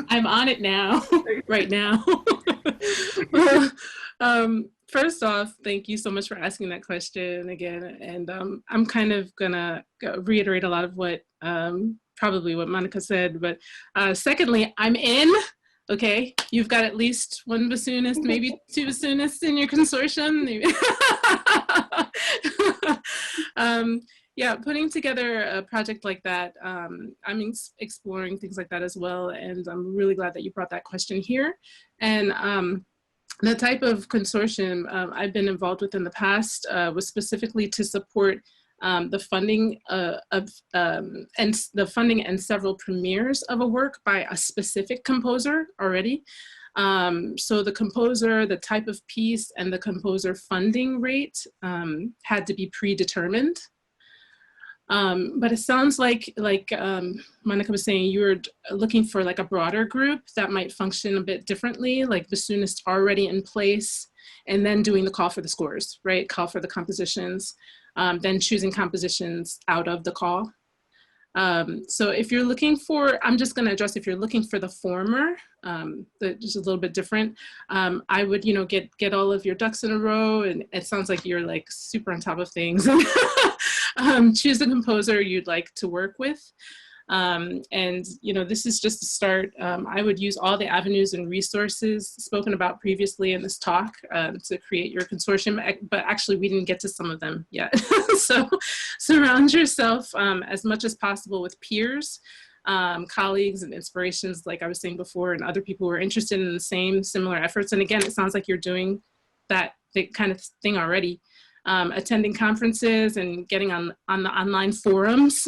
I'm on it now, right now. First off, thank you so much for asking that question again. And I'm kind of gonna reiterate a lot of what probably what Monica said. But secondly, I'm in. Okay, you've got at least one bassoonist, maybe two bassoonists in your consortium. Yeah, putting together a project like that, I'm exploring things like that as well, and I'm really glad that you brought that question here. And the type of consortium I've been involved with in the past was specifically to support the funding and several premieres of a work by a specific composer already. So the composer, the type of piece, and the composer funding rate had to be predetermined. But it sounds like Monica was saying, you were looking for like a broader group that might function a bit differently, like bassoonists already in place, and then doing the call for the scores, right? Call for the compositions, then choosing compositions out of the call. So if you're looking for, I'm just going to address, if you're looking for the former, just a little bit different, I would, get all of your ducks in a row, and it sounds like you're like super on top of things. Choose the composer you'd like to work with. And, this is just a start. I would use all the avenues and resources spoken about previously in this talk to create your consortium, but actually we didn't get to some of them yet. So surround yourself as much as possible with peers, colleagues and inspirations, like I was saying before, and other people who are interested in the same similar efforts. And again, it sounds like you're doing that kind of thing already. Attending conferences and getting on the online forums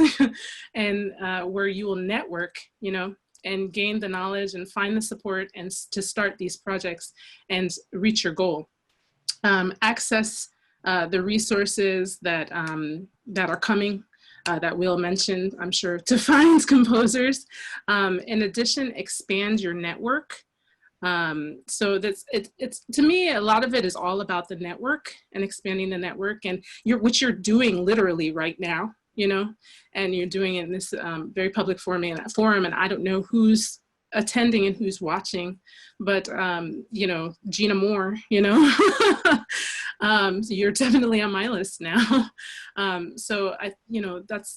and where you will network, and gain the knowledge and find the support and to start these projects and reach your goal. Access the resources that are coming, that Will mentioned, I'm sure, to find composers. In addition, expand your network. So it's to me, a lot of it is all about the network and expanding the network, and which you're doing literally right now, and you're doing it in this very public forum, and I don't know who's attending and who's watching, but Gina Moore, so you're definitely on my list now. So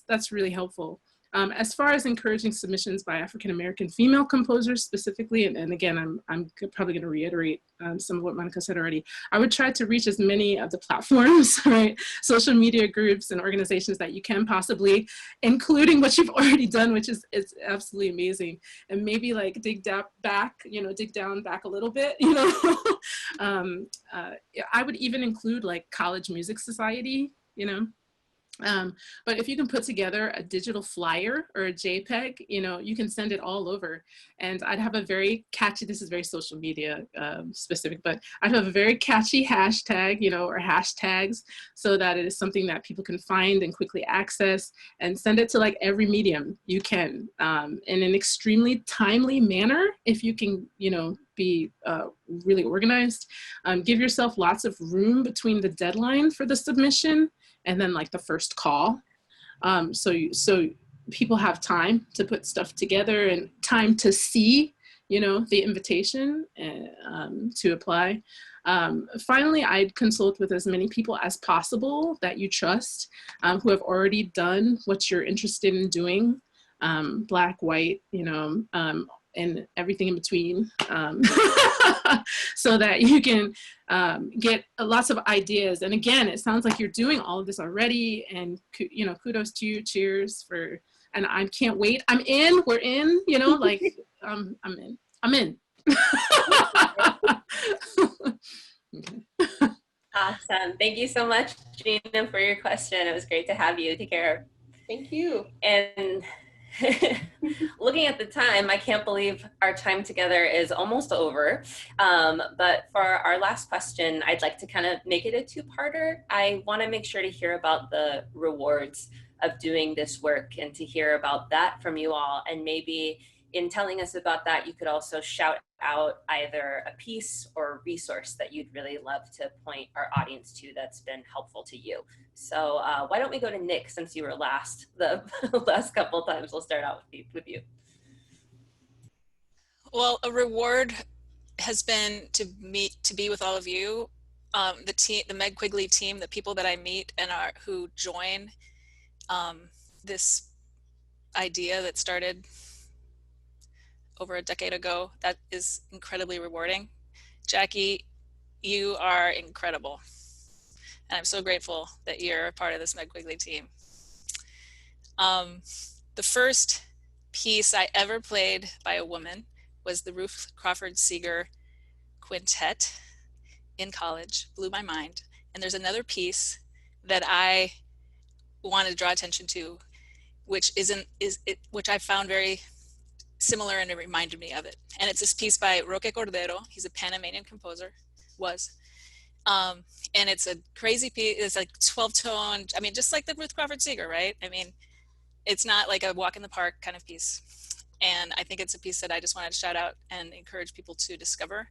that's really helpful. As far as encouraging submissions by African-American female composers specifically, and again, I'm probably going to reiterate some of what Monica said already, I would try to reach as many of the platforms, right, social media groups and organizations that you can possibly, including what you've already done, which is it's absolutely amazing, and maybe like dig down back a little bit, I would even include like College Music Society, but if you can put together a digital flyer or a JPEG, you can send it all over. And I'd have a very catchy, this is very social media specific, but I'd have a very catchy hashtag, or hashtags, so that it is something that people can find and quickly access, and send it to like every medium you can in an extremely timely manner. If you can, be really organized, give yourself lots of room between the deadline for the submission and then like the first call. So people have time to put stuff together and time to see, the invitation to apply. Finally, I'd consult with as many people as possible that you trust, who have already done what you're interested in doing, Black, white, and everything in between, so that you can get lots of ideas. And again, it sounds like you're doing all of this already, and kudos to you, cheers for, and I can't wait. We're in, I'm in. Okay. Awesome. Thank you so much, Gina, for your question. It was great to have you. Take care. Thank you. And looking at the time, I can't believe our time together is almost over. But for our last question, I'd like to kind of make it a two-parter. I want to make sure to hear about the rewards of doing this work and to hear about that from you all. And maybe in telling us about that, you could also shout out either a piece or a resource that you'd really love to point our audience to that's been helpful to you. So why don't we go to Nick, since you were last the last couple of times. We'll start out with you. Well, a reward has been to be with all of you, the team, the Meg Quigley team, the people that I meet and who join this idea that started over a decade ago. That is incredibly rewarding. Jackie, you are incredible. And I'm so grateful that you're a part of this Meg Quigley team. The first piece I ever played by a woman was the Ruth Crawford Seeger Quintet in college. Blew my mind. And there's another piece that I wanted to draw attention to, which which I found very similar, and it reminded me of it. And it's this piece by Roque Cordero. He's a Panamanian composer, and it's a crazy piece. It's like 12 tone. I mean, just like the Ruth Crawford Seeger, right? I mean, it's not like a walk in the park kind of piece. And I think it's a piece that I just wanted to shout out and encourage people to discover.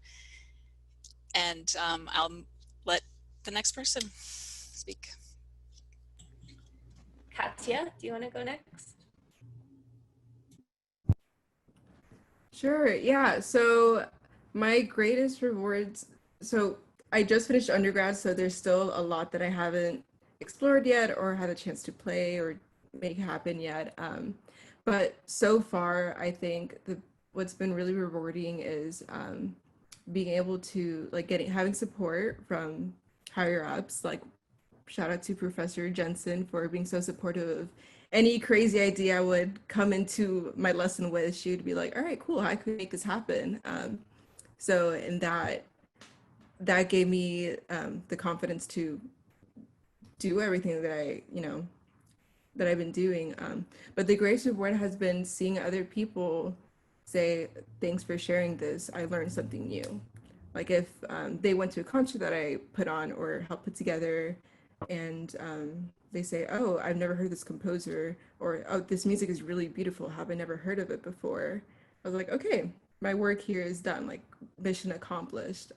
And I'll let the next person speak. Katya, do you want to go next? Sure, yeah. So my greatest rewards, so I just finished undergrad, so there's still a lot that I haven't explored yet or had a chance to play or make happen yet. But so far, I think what's been really rewarding is being able to like having support from higher ups. Like, shout out to Professor Jensen for being so supportive of any crazy idea I would come into my lesson with. She would be like, all right, cool, I could make this happen. So in that gave me the confidence to do everything that that I've been doing. But the greatest reward has been seeing other people say, thanks for sharing this, I learned something new. Like if they went to a concert that I put on or helped put together, and they say, oh, I've never heard this composer, or oh, this music is really beautiful, have I never heard of it before? I was like, okay, my work here is done, like mission accomplished.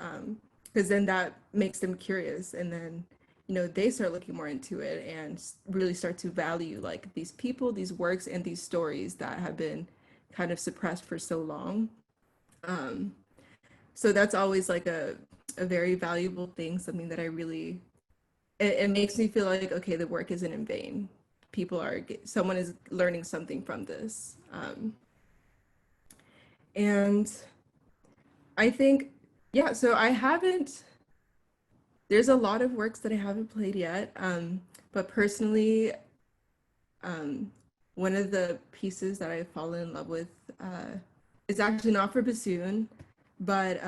Because then that makes them curious, and then they start looking more into it and really start to value like these people, these works, and these stories that have been kind of suppressed for so long. So that's always like a very valuable thing, something that I really, it makes me feel like, okay, the work isn't in vain. Someone is learning something from this. And I think, yeah, so there's a lot of works that I haven't played yet, but personally, one of the pieces that I've fallen in love with is actually not for bassoon, but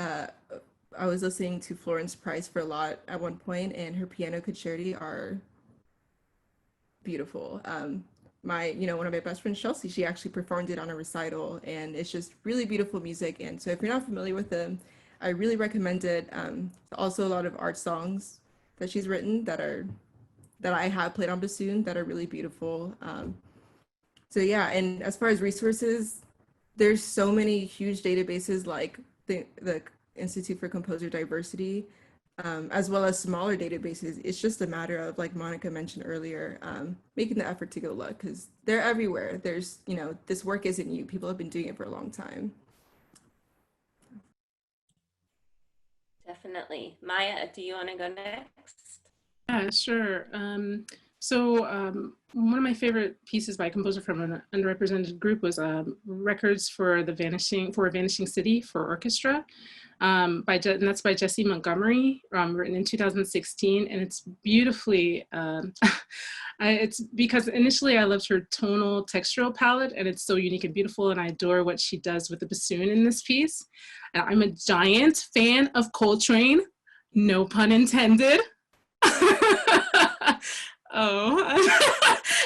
I was listening to Florence Price for a lot at one point, and her piano concerti are beautiful. One of my best friends, Chelsea, she actually performed it on a recital, and it's just really beautiful music. And so if you're not familiar with them, I really recommend it. Also a lot of art songs that she's written that I have played on bassoon that are really beautiful. So yeah, and as far as resources, there's so many huge databases like the Institute for Composer Diversity, as well as smaller databases. It's just a matter of, like Monica mentioned earlier, making the effort to go look, because they're everywhere. There's, this work isn't new. People have been doing it for a long time. Definitely. Maya, do you want to go next? Yeah, sure. One of my favorite pieces by a composer from an underrepresented group was Records for a Vanishing City for Orchestra, and that's by Jessie Montgomery, written in 2016, and it's beautifully, it's because initially I loved her tonal textural palette, and it's so unique and beautiful, and I adore what she does with the bassoon in this piece. And I'm a giant fan of Coltrane, no pun intended. Oh,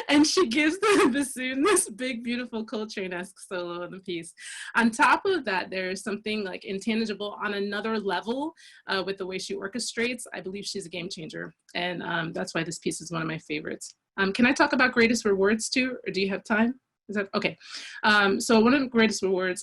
and she gives the bassoon this big, beautiful Coltrane-esque solo in the piece. On top of that, there is something like intangible on another level with the way she orchestrates. I believe she's a game changer, and that's why this piece is one of my favorites. Can I talk about greatest rewards too, or do you have time? Is that okay? So one of the greatest rewards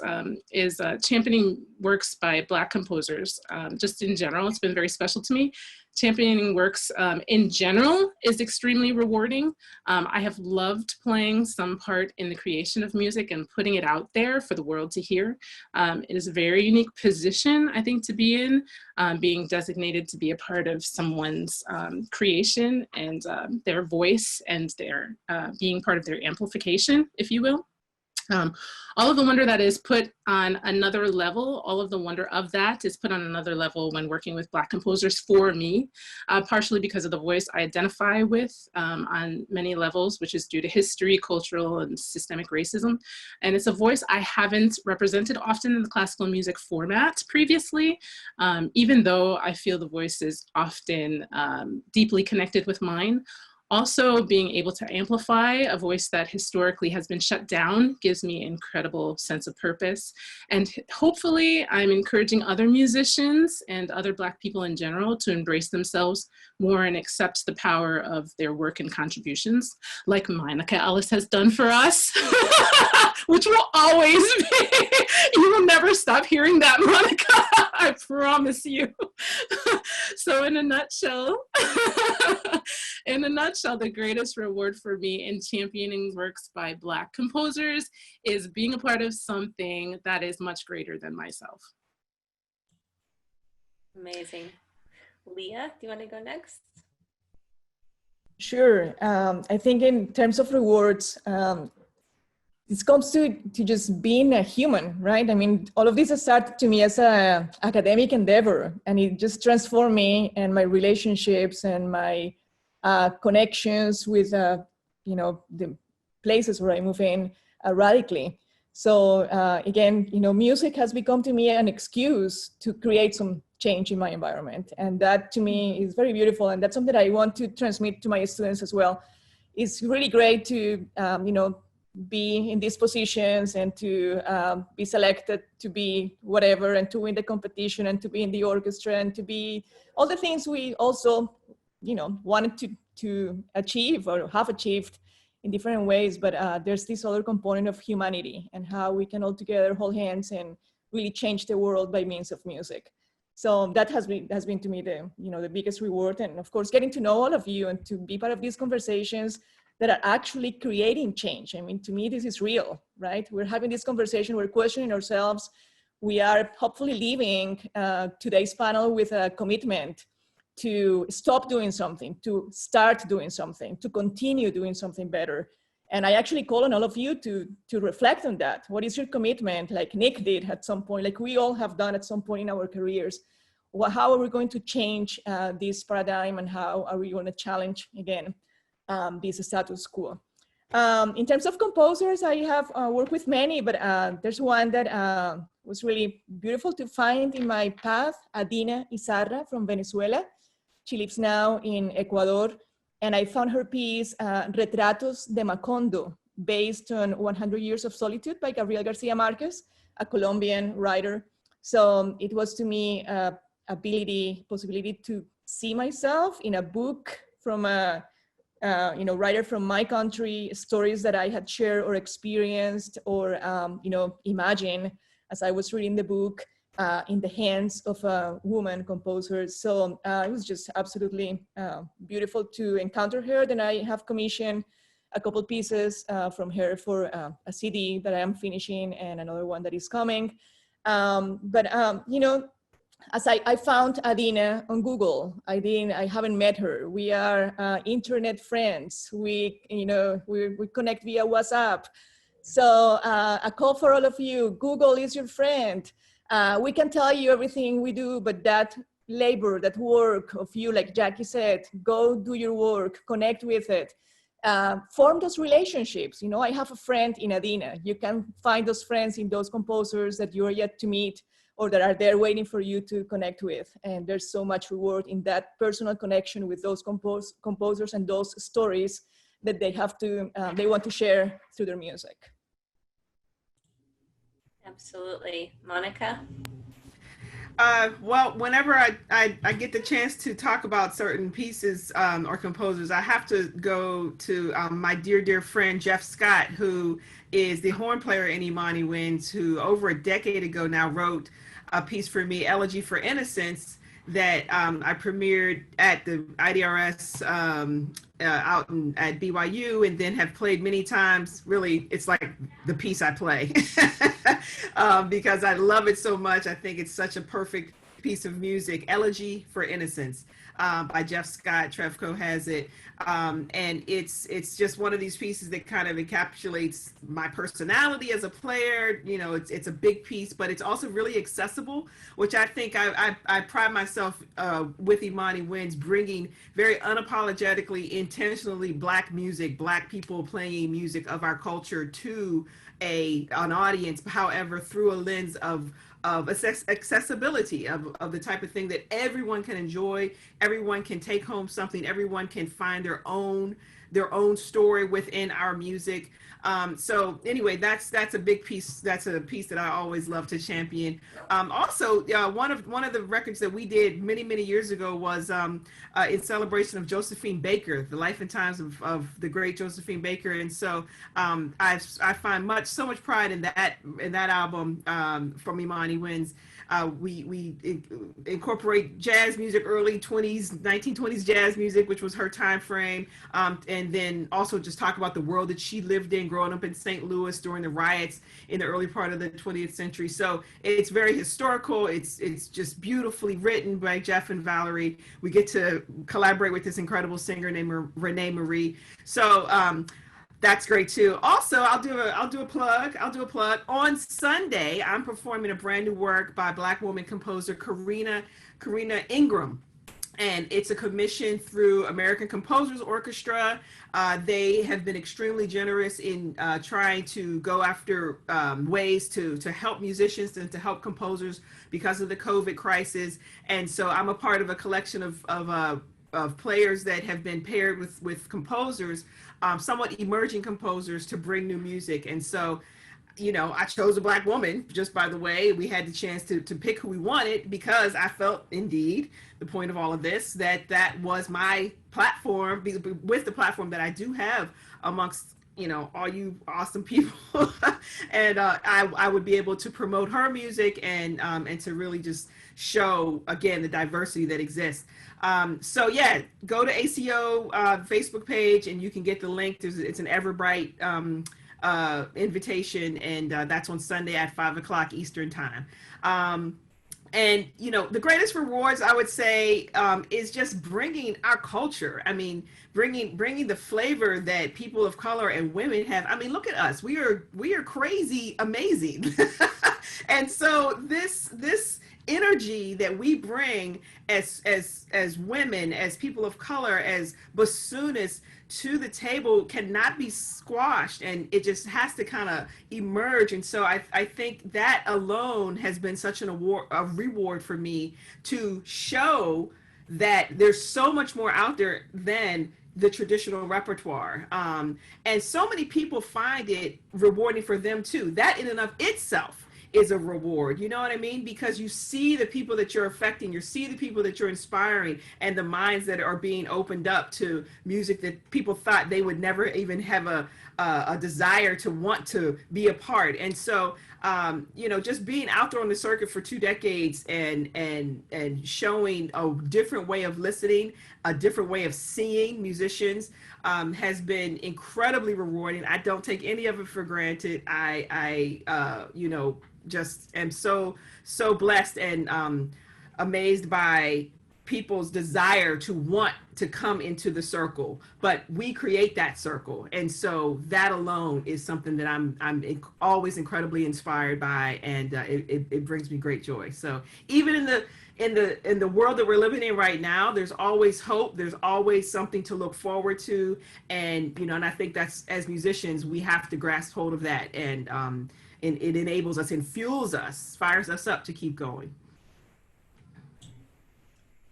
is championing works by Black composers. Just in general, it's been very special to me. Championing works in general is extremely rewarding. I have loved playing some part in the creation of music and putting it out there for the world to hear. It is a very unique position, I think, to be in, being designated to be a part of someone's creation and their voice and their being part of their amplification, if you will. All of the wonder that is put on another level, all of the wonder of that is put on another level when working with Black composers for me, partially because of the voice I identify with on many levels, which is due to history, cultural, and systemic racism. And it's a voice I haven't represented often in the classical music format previously, even though I feel the voice is often deeply connected with mine. Also, being able to amplify a voice that historically has been shut down gives me an incredible sense of purpose. And hopefully I'm encouraging other musicians and other Black people in general to embrace themselves more and accept the power of their work and contributions, like Monica Ellis has done for us, which will always be, you will never stop hearing that, Monica, I promise you. So in a nutshell, the greatest reward for me in championing works by Black composers is being a part of something that is much greater than myself. Amazing. Leah, do you want to go next? Sure. I think in terms of rewards, this comes to just being a human, right? I mean, all of this has started to me as an academic endeavor, and it just transformed me and my relationships and my connections with, you know, the places where I move in radically. So again, you know, music has become to me an excuse to create some change in my environment. And that to me is very beautiful. And that's something that I want to transmit to my students as well. It's really great to, you know, be in these positions and to be selected to be whatever and to win the competition and to be in the orchestra and to be all the things we also, you know, wanted to achieve or have achieved in different ways. But there's this other component of humanity and how we can all together hold hands and really change the world by means of music. So that has been to me the, you know, the biggest reward. And of course, getting to know all of you and to be part of these conversations that are actually creating change. I mean, to me, this is real, right? We're having this conversation, we're questioning ourselves. We are hopefully leaving today's panel with a commitment to stop doing something, to start doing something, to continue doing something better. And I actually call on all of you to reflect on that. What is your commitment? Like Nick did at some point, like we all have done at some point in our careers. How are we going to change this paradigm, and how are we going to challenge again this status quo? In terms of composers, I have worked with many, but there's one that was really beautiful to find in my path, Adina Izarra from Venezuela. She lives now in Ecuador, and I found her piece, Retratos de Macondo, based on 100 Years of Solitude by Gabriel Garcia Marquez, a Colombian writer. So it was to me possibility to see myself in a book from a you know, writer from my country, stories that I had shared or experienced or you know, imagine as I was reading the book in the hands of a woman composer. So it was just absolutely beautiful to encounter her. Then I have commissioned a couple pieces from her for a CD that I am finishing and another one that is coming. You know, as I found Adina on Google, I haven't met her. We are internet friends. We connect via WhatsApp. So a call for all of you, Google is your friend. We can tell you everything we do, but that labor, that work of you, like Jackie said, go do your work, connect with it, form those relationships. You know, I have a friend in Adina. You can find those friends in those composers that you are yet to meet or that are there waiting for you to connect with. And there's so much reward in that personal connection with those composers and those stories that they have to, they want to share through their music. Absolutely. Monica? Well, whenever I get the chance to talk about certain pieces or composers, I have to go to my dear friend, Jeff Scott, who is the horn player in Imani Winds, who over a decade ago now wrote a piece for me, Elegy for Innocence, that I premiered at the IDRS out at BYU, and then have played many times. Really, it's like the piece I play because I love it so much. I think it's such a perfect piece of music. Elegy for Innocence by Jeff Scott. Trevco has it. And it's just one of these pieces that kind of encapsulates my personality as a player. You know, it's a big piece, but it's also really accessible, which I think I pride myself with Imani Winds, bringing very unapologetically, intentionally Black music, Black people playing music of our culture to an audience, however, through a lens of accessibility, of the type of thing that everyone can enjoy, everyone can take home something, everyone can find their own story within our music. So anyway, that's a big piece. That's a piece that I always love to champion. Also, one of the records that we did many years ago was in celebration of Josephine Baker, the life and times of the great Josephine Baker. And so I find so much pride in that album from Imani Wins. We incorporate jazz music, early 1920s jazz music, which was her time frame, and then also just talk about the world that she lived in growing up in St. Louis during the riots in the early part of the 20th century. So it's very historical. It's just beautifully written by Jeff and Valerie. We get to collaborate with this incredible singer named Renee Marie. So that's great too. Also, I'll do a plug. On Sunday, I'm performing a brand new work by Black woman composer Karina Ingram. And it's a commission through American Composers Orchestra. They have been extremely generous in trying to go after ways to help musicians and to help composers because of the COVID crisis. And so I'm a part of a collection of players that have been paired with composers, somewhat emerging composers, to bring new music. And so, I chose a Black woman, just by the way. We had the chance to pick who we wanted because I felt, indeed, the point of all of this, that was my platform, with the platform that I do have amongst, all you awesome people. And I would be able to promote her music and to really just show, again, the diversity that exists. So yeah, go to ACO Facebook page and you can get the link. It's an Everbright invitation, and that's on Sunday at 5:00 Eastern time. And the greatest rewards, I would say, is just bringing our culture. I mean, bringing the flavor that people of color and women have. I mean, look at us. We are crazy amazing. And so this energy that we bring as women, as people of color, as bassoonists to the table cannot be squashed, and it just has to kind of emerge. And so I think that alone has been such a reward for me, to show that there's so much more out there than the traditional repertoire. And so many people find it rewarding for them too. That in and of itself is a reward, you know what I mean? Because you see the people that you're affecting, you see the people that you're inspiring, and the minds that are being opened up to music that people thought they would never even have a desire to want to be a part. And so, just being out there on the circuit for 2 decades and showing a different way of listening, a different way of seeing musicians, has been incredibly rewarding. I don't take any of it for granted. I just am so blessed and amazed by people's desire to want to come into the circle, but we create that circle. And so that alone is something that I'm always incredibly inspired by, and it brings me great joy. So even in the world that we're living in right now, there's always hope. There's always something to look forward to. And, and I think that's, as musicians, we have to grasp hold of that. And it enables us and fuels us, fires us up to keep going.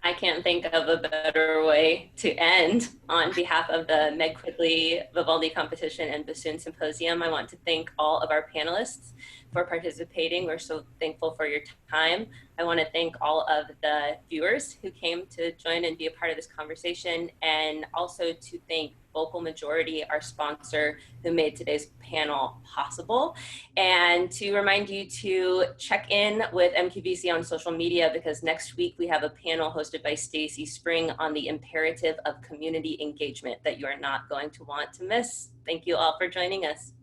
I can't think of a better way to end. On behalf of the Meg Quigley Vivaldi Competition and Bassoon Symposium, I want to thank all of our panelists for participating. We're so thankful for your time. I want to thank all of the viewers who came to join and be a part of this conversation, and also to thank Vocal Majority, our sponsor, who made today's panel possible. And to remind you to check in with MQVC on social media, because next week we have a panel hosted by Stacy Spring on the imperative of community engagement that you are not going to want to miss. Thank you all for joining us.